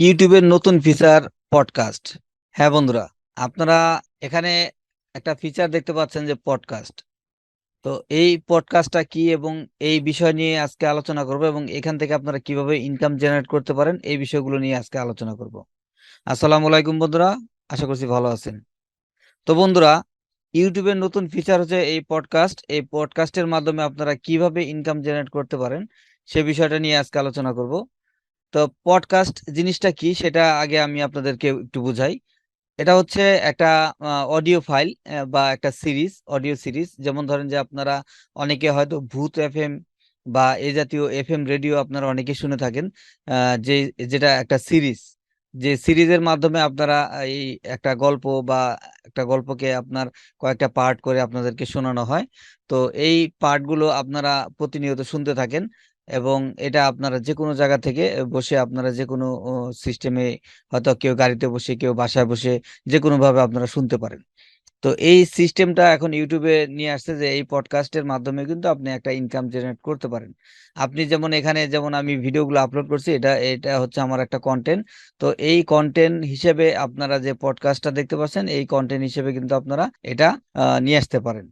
ইউটিউবের নতুন feature podcast. হ্যাঁ বন্ধুরা, আপনারা এখানে একটা ফিচার দেখতে পাচ্ছেন যে পডকাস্ট। তো এই পডকাস্টটা কি এবং এই বিষয় নিয়ে আজকে আলোচনা করব এবং এখান থেকে আপনারা কিভাবে ইনকাম জেনারেট করতে পারেন এই বিষয়গুলো নিয়ে আজকে আলোচনা করব। আসসালামু আলাইকুম বন্ধুরা, আশা করছি ভালো আছেন। তো বন্ধুরা, ইউটিউবের নতুন ফিচার হচ্ছে এই পডকাস্ট। এই পডকাস্টের মাধ্যমে আপনারা কিভাবে ইনকাম জেনারেট করতে পারেন সে বিষয়টা নিয়ে আজকে আলোচনা করব। তো পডকাস্ট জিনিসটা কি সেটা আগে আমি আপনাদেরকে একটু বুঝাই। এটা হচ্ছে একটা অডিও ফাইল বা একটা সিরিজ, অডিও সিরিজ। যেমন ধরেন যে আপনারা অনেকে হয়তো ভূত এফএম বা এই জাতীয় এফএম রেডিও আপনারা অনেকে শুনে থাকেন। যে যেটা একটা সিরিজ, যে সিরিজের মাধ্যমে আপনারা এই একটা গল্প বা একটা গল্পকে আপনার কয়েকটা পার্ট করে আপনাদেরকে শোনানো হয়। তো এই পার্টগুলো আপনারা প্রতিনিয়ত শুনতে থাকেন এবং এটা আপনারা যে কোনো জায়গা থেকে বসে আপনারা যে কোনো সিস্টেমে, হয়তো কেউ গাড়িতে বসে কেউ বাসায় বসে যে কোনো ভাবে আপনারা শুনতে পারেন। তো এই সিস্টেমটা এখন ইউটিউবে নিয়ে আসছে যে এই পডকাস্টের মাধ্যমে কিন্তু আপনি একটা ইনকাম জেনারেট করতে পারেন। আপনি যেমন এখানে যেমন আমি ভিডিওগুলো আপলোড করছি, এটা এটা হচ্ছে আমার একটা কন্টেন্ট। তো এই কন্টেন্ট হিসেবে আপনারা যে পডকাস্টটা দেখতে পাচ্ছেন এই কন্টেন্ট হিসেবে কিন্তু আপনারা এটা নিয়ে আসতে পারেন।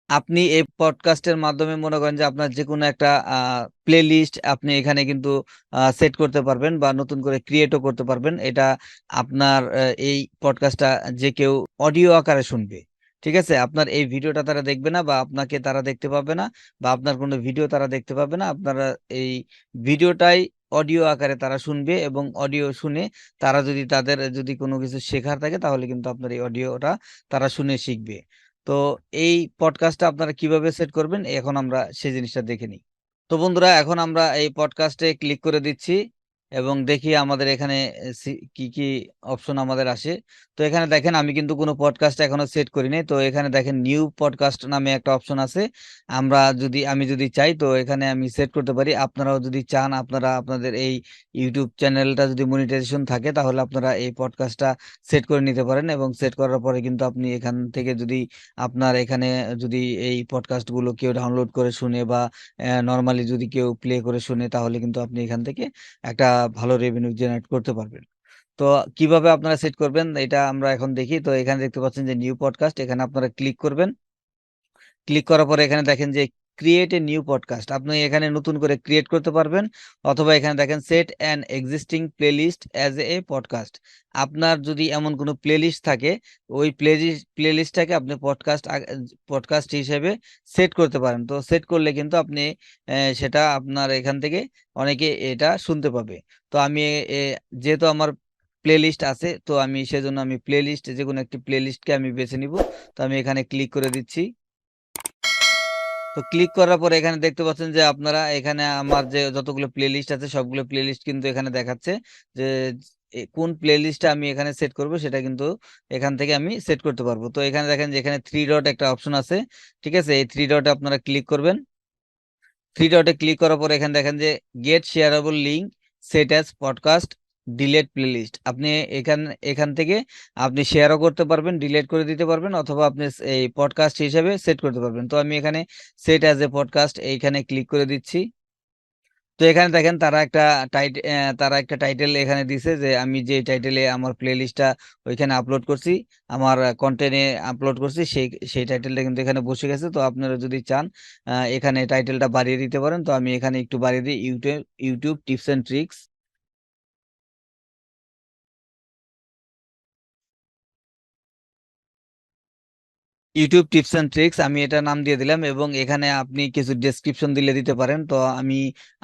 আপনি এই পডকাস্টের মাধ্যমে মনে করেন যে আপনার যে কোনো একটা প্লে লিস্ট আপনি এখানে কিন্তু সেট করতে পারবেন বা নতুন করে ক্রিয়েটও করতে পারবেন। এটা আপনার এই পডকাস্টটা যে কেউ অডিও আকারে শুনবে, ঠিক আছে? আপনার এই ভিডিওটা তারা দেখবে না বা আপনাকে তারা দেখতে পাবে না বা আপনার কোনো ভিডিও তারা দেখতে পাবে না। আপনারা এই ভিডিওটাই অডিও আকারে তারা শুনবে এবং অডিও শুনে তারা যদি তাদের যদি কোনো কিছু শেখার থাকে তাহলে কিন্তু আপনার এই অডিওটা তারা শুনে শিখবে। তো এই পডকাস্টটা আপনারা কিভাবে সেট করবেন এখন আমরা সেই জিনিসটা দেখে নিই। তো বন্ধুরা, এখন আমরা এই পডকাস্টে ক্লিক করে দিচ্ছি এবং দেখি আমাদের এখানে কি কি অপশন আমাদের আসে। তো এখানে দেখেন আমি কিন্তু কোনো পডকাস্ট এখনো সেট করি নাই। তো এখানে দেখেন নিউ পডকাস্ট নামে একটা অপশন আছে। আমি যদি চাই তো এখানে আমি সেট করতে পারি। আপনারাও যদি চান, আপনারা আপনাদের এই ইউটিউব চ্যানেলটা যদি মনিটাইজেশন থাকে তাহলে আপনারা এই পডকাস্টটা সেট করে নিতে পারেন এবং সেট করার পরে কিন্তু আপনি এখান থেকে যদি আপনার এখানে যদি এই পডকাস্ট গুলো কেউ ডাউনলোড করে শুনে বা নরমালি যদি কেউ প্লে করে শুনে তাহলে কিন্তু আপনি এখান থেকে একটা ভালো রেভিনিউ জেনারেট করতে পারবেন। তো কিভাবে আপনারা সেট করবেন এটা আমরা এখন দেখি। তো এখানে দেখতে পাচ্ছেন যে নিউ পডকাস্ট, এখানে আপনারা ক্লিক করবেন। ক্লিক করার পরে এখানে দেখেন যে ক্রিয়েট এ নিউ পডকাস্ট, আপনি এখানে নতুন করে ক্রিয়েট করতে পারবেন অথবা এখানে দেখেন set an existing playlist as a podcast. আপনার যদি এমন কোনো প্লেলিস্ট থাকে ওই প্লেলিস্টটাকে আপনি পডকাস্ট হিসেবে সেট করতে পারেন। তো সেট করলে কিন্তু আপনি সেটা আপনার এখান থেকে অনেকে এটা শুনতে পাবে। তো আমি যেহেতু আমার প্লেলিস্ট আছে তো আমি সেজন্য আমি প্লেলিস্ট যে কোনো একটি প্লেলিস্টকে আমি বেছে নিব। তো আমি এখানে ক্লিক করে দিচ্ছি। তো ক্লিক করার পরে এখানে দেখতে পাচ্ছেন যে আপনারা এখানে আমার যে যতগুলো প্লেলিস্ট আছে সবগুলো প্লেলিস্ট কিন্তু এখানে দেখাচ্ছে যে কোন প্লেলিস্টটা আমি এখানে সেট করব সেটা কিন্তু এখান থেকে আমি সেট করতে পারবো। তো এখানে দেখেন যে এখানে থ্রি ডট একটা অপশন আছে, ঠিক আছে? এই থ্রি ডটে আপনারা ক্লিক করবেন। থ্রি ডটে ক্লিক করার পর এখানে দেখেন যে get shareable link, set as podcast, delete playlist. আপনি এখান এখান থেকে আপনি শেয়ারও করতে পারবেন, ডিলেট করে দিতে পারবেন অথবা আপনি এই পডকাস্ট হিসেবে সেট করতে পারবেন। তো আমি এখানে সেট অ্যাজ এ পডকাস্ট এইখানে ক্লিক করে দিচ্ছি। তো এখানে দেখেন তারা একটা টাইটেল এখানে দিছে যে আমি যে টাইটেলে আমার প্লেলিস্টটা ওইখানে আপলোড করছি, আমার কন্টেন্টে আপলোড করছি সেই টাইটেলটা কিন্তু এখানে বসে গেছে। তো আপনারা যদি চান এখানে টাইটেলটা বাড়িয়ে দিতে পারেন। তো আমি এখানে একটু বাড়িয়ে দিই, YouTube YouTube tips and tricks. YouTube tips and tricks আমি এটা নাম দিয়ে দিলাম এবং এখানে আপনি কিছু ডেসক্রিপশন দিলে দিতে পারেন। তো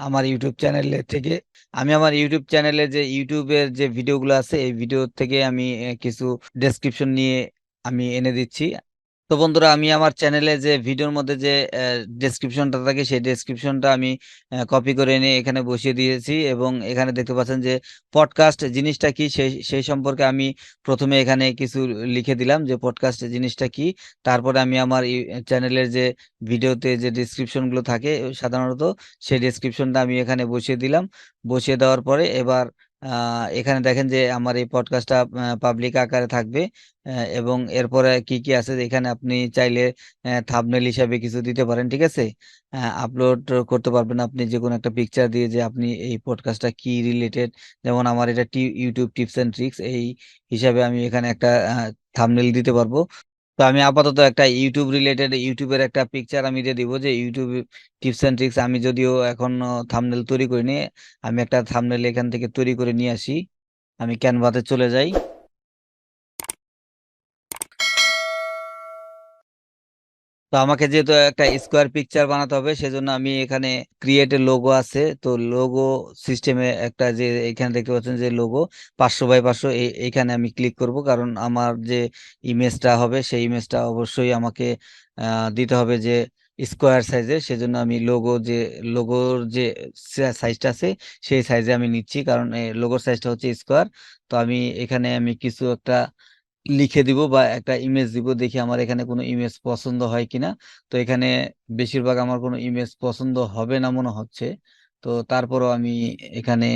আমার ইউটিউব চ্যানেলে থেকে আমি আমার ইউটিউব চ্যানেলে যে ইউটিউবের যে ভিডিওগুলো আছে এই ভিডিও থেকে আমি কিছু ডেসক্রিপশন নিয়ে আমি এনে দিচ্ছি। তো বন্ধুরা, আমি আমার চ্যানেলে যে ভিডিওর মধ্যে যে ডেসক্রিপশনটা থাকে সেই ডেসক্রিপশনটা আমি কপি করে এনে এখানে বসিয়ে দিয়েছি এবং এখানে দেখতে পাচ্ছেন যে পডকাস্ট জিনিসটা কি সেই সেই সম্পর্কে আমি প্রথমে এখানে কিছু লিখে দিলাম যে পডকাস্ট জিনিসটা কি। তারপরে আমি আমার চ্যানেলের যে ভিডিওতে যে ডেসক্রিপশন গুলো থাকে সাধারণত সেই ডেসক্রিপশনটা আমি এখানে বসিয়ে দিলাম। বসিয়ে দেওয়ার পরে এবার এখানে দেখেন যে আমার এই পডকাস্টটা পাবলিক আকারে থাকবে। এবং এরপরে কি কি আছে এখানে আপনি চাইলে থাম্বনেল হিসাবে কিছু দিতে পারেন, ঠিক আছে। আপলোড করতে পারবেন আপনি যে কোনো একটা পিকচার দিয়ে যে আপনি এই পডকাস্টটা কি রিলেটেড। যেমন আমার এটা ইউটিউব টিপস এন্ড ট্রিক্স এই হিসাবে আমি এখানে একটা থাম্বনেল দিতে পারবো। তো আমি আপাতত একটা ইউটিউব রিলেটেড ইউটিউবের একটা পিকচার আমি দিয়ে দিব যে ইউটিউব টিপস এন্ড ট্রিক্স। আমি যদিও এখন থাম্বনেল তৈরি করিনি, আমি একটা থাম্বনেল এখান থেকে তৈরি করে নিয়ে আসি। আমি ক্যানভাতে চলে যাই। তো আমাকে যেহেতু একটা স্কোয়ার পিকচার বানাতে হবে সেজন্য আমি এখানে ক্রিয়েট লোগো আছে, তো লোগো সিস্টেমে একটা যে এখানে দেখতে পাচ্ছেন যে লোগো 500 বাই 500 এইখানে আমি ক্লিক করব, কারণ আমার যে ইমেজটা হবে সেই ইমেজটা অবশ্যই আমাকে দিতে হবে যে স্কোয়ার সাইজের। সেজন্য আমি লোগোর যে সাইজটা আছে সেই সাইজে আমি নিচ্ছি, কারণ লোগোর সাইজটা হচ্ছে স্কোয়ার। তো আমি এখানে কিছু একটা লিখে দিব বা একটা ইমেজ দিব, দেখি আমার এখানে কোনো ইমেজ পছন্দ হয় কিনা। তো এখানে বেশিরভাগ আমার কোনো ইমেজ পছন্দ হবে না মনে হচ্ছে। তো তারপরও আমি এখানে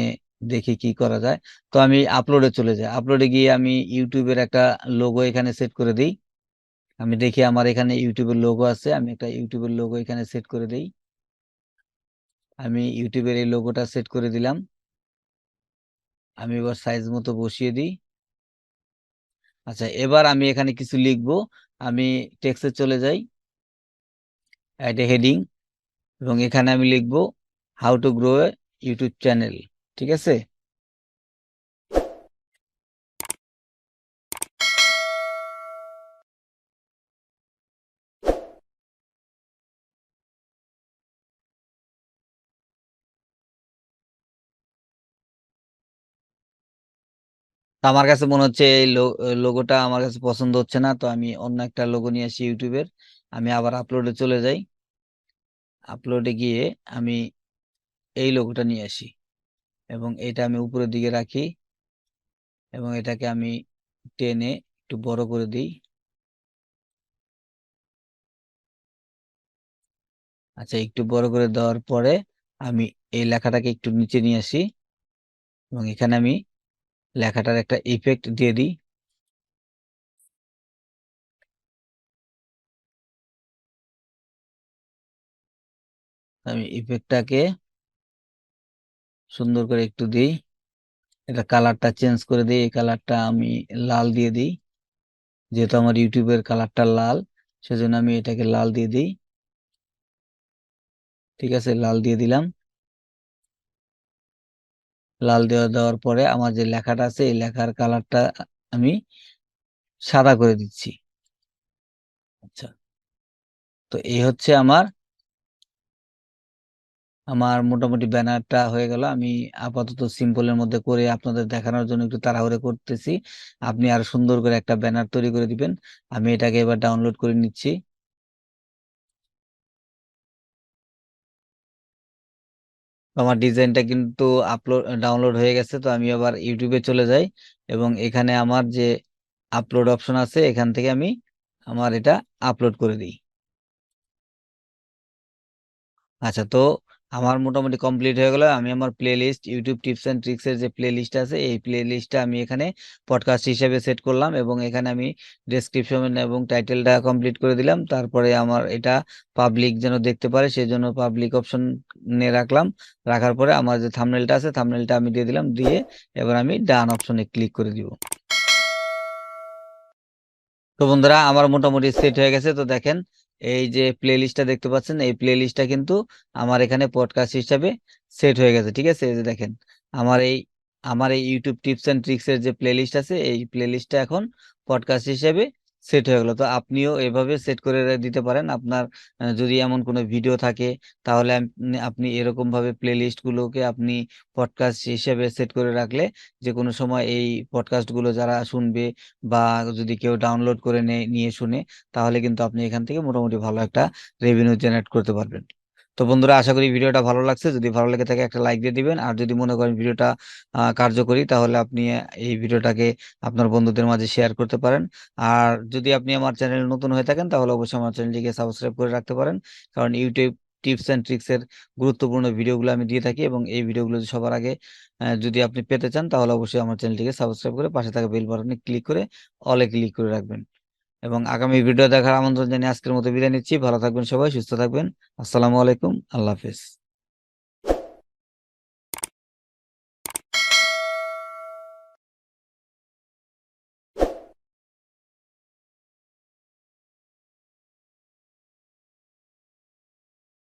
দেখি কি করা যায়। তো আমি আপলোডে চলে যাই, আপলোডে গিয়ে আমি ইউটিউবের একটা লোগো এখানে সেট করে দিই। আমি দেখি আমার এখানে ইউটিউবের লোগো আছে, আমি একটা ইউটিউবের লোগো এখানে সেট করে দিই। আমি ইউটিউবের এই লোগোটা সেট করে দিলাম। আমি এবার সাইজ মতো বসিয়ে দিই। আচ্ছা, এবার আমি এখানে কিছু লিখবো। আমি টেক্সটে চলে যাই, একটা হেডিং, এবং এখানে আমি লিখবো how to grow A YouTube channel, ঠিক আছে। তো আমার কাছে মনে হচ্ছে এই লোগোটা আমার কাছে পছন্দ হচ্ছে না, তো আমি অন্য একটা লোগো নিয়ে আসি ইউটিউবের। আমি আবার আপলোডে চলে যাই, আপলোডে গিয়ে আমি এই লোগোটা নিয়ে আসি এবং এটা আমি উপরের দিকে রাখি এবং এটাকে আমি টেনে একটু বড় করে দিই। আচ্ছা, একটু বড় করে দেওয়ার পরে আমি এই লেখাটাকে একটু নিচে নিয়ে আসি এবং এখানে আমি লেখাটার একটা ইফেক্ট দিয়ে দিই। আমি ইফেক্টটাকে সুন্দর করে একটু দিই, এটা কালারটা চেঞ্জ করে দিই, এই কালারটা আমি লাল দিয়ে দিই। যেহেতু আমার ইউটিউবের কালারটা লাল, সেজন্য আমি এটাকে লাল দিয়ে দিই। ঠিক আছে, লাল দিয়ে দিলাম। লাল দেওয়ার পরে আমার যে লেখাটা আছে এই লেখার কালারটা আমি সাদা করে দিচ্ছি। আচ্ছা, তো এই হচ্ছে আমার আমার মোটামুটি ব্যানারটা হয়ে গেল। আমি আপাতত সিম্পলের মধ্যে করে আপনাদের দেখানোর জন্য একটু তাড়াহুড়ো করতেছি। আপনি আরো সুন্দর করে একটা ব্যানার তৈরি করে দিবেন। আমি এটাকে এবার ডাউনলোড করে নিচ্ছি। আমার ডিজাইনটা কিন্তু ডাউনলোড হয়ে গেছে। তো আমি আবার ইউটিউবে চলে যাই এবং এখানে আমার যে আপলোড অপশন আছে এখান থেকে আমি আমার এটা আপলোড করে দিই। আচ্ছা, তো আমার মোটামুটি কমপ্লিট হয়ে গেল। আমি আমার playlist YouTube tips and tricks এর যে প্লে লিস্ট আছে এই প্লে লিস্টটা আমি এখানে পডকাস্ট হিসেবে সেট করলাম এবং এখানে আমি ডেসক্রিপশন এবং টাইটেলটা কমপ্লিট করে দিলাম। তারপরে আমার এটা পাবলিক যেন দেখতে পারে সেজন্য পাবলিক অপশন নিয়ে রাখলাম। রাখার পরে আমার যে থাম্বনেলটা আছে থাম্বনেলটা আমি দিয়ে দিলাম, দিয়ে এবার আমি ডান অপশনে ক্লিক করে দিব। তো বন্ধুরা, আমার মোটামুটি সেট হয়ে গেছে। তো দেখেন এই যে প্লে লিস্টটা দেখতে পাচ্ছেন, এই প্লে লিস্টটা কিন্তু আমার এখানে পডকাস্ট হিসাবে সেট হয়ে গেছে, ঠিক আছে। এই যে দেখেন আমার এই আমার এই ইউটিউব টিপস এন্ড ট্রিক্স এর যে প্লে লিস্ট আছে এই প্লে লিস্টটা এখন পডকাস্ট হিসেবে সেট হয়ে গেল। তো আপনিও এভাবে সেট করে দিতে পারেন আপনার যদি এমন কোনো ভিডিও থাকে, তাহলে আপনি এরকম ভাবে প্লে লিস্ট গুলোকে আপনি পডকাস্ট হিসেবে সেট করে রাখলে যে কোনো সময় এই পডকাস্ট গুলো যারা শুনবে বা যদি কেউ ডাউনলোড করে নিয়ে শুনে, তাহলে কিন্তু আপনি এখান থেকে মোটামুটি ভালো একটা রেভিনিউ জেনারেট করতে পারবেন। তো বন্ধুরা, আশা করি ভিডিওটা ভালো লাগছে। যদি ভালো লেগে থাকে একটা লাইক দিয়ে দিবেন, আর যদি মনে করেন ভিডিওটা কার্যকরী তাহলে আপনি এই ভিডিওটাকে আপনার বন্ধুদের মাঝে শেয়ার করতে পারেন। আর যদি আপনি আমার চ্যানেল নতুন হয়ে থাকেন তাহলে অবশ্যই আমার চ্যানেলটিকে সাবস্ক্রাইব করে রাখতে পারেন, কারণ ইউটিউব টিপস অ্যান্ড ট্রিক্স এর গুরুত্বপূর্ণ ভিডিওগুলো আমি দিয়ে থাকি, এবং এই ভিডিওগুলো সবার আগে যদি আপনি পেতে চান তাহলে অবশ্যই আমার চ্যানেলটিকে সাবস্ক্রাইব করে পাশে থাকা বেল বাটনে ক্লিক করে অলে ক্লিক করে রাখবেন। এবং আগামী ভিডিও দেখার আমন্ত্রণ জানিয়ে আজকের মতো বিদায় নিচ্ছি। ভালো থাকবেন সবাই, সুস্থ থাকবেন। আসসালামু আলাইকুম, আল্লাহ হাফেজ।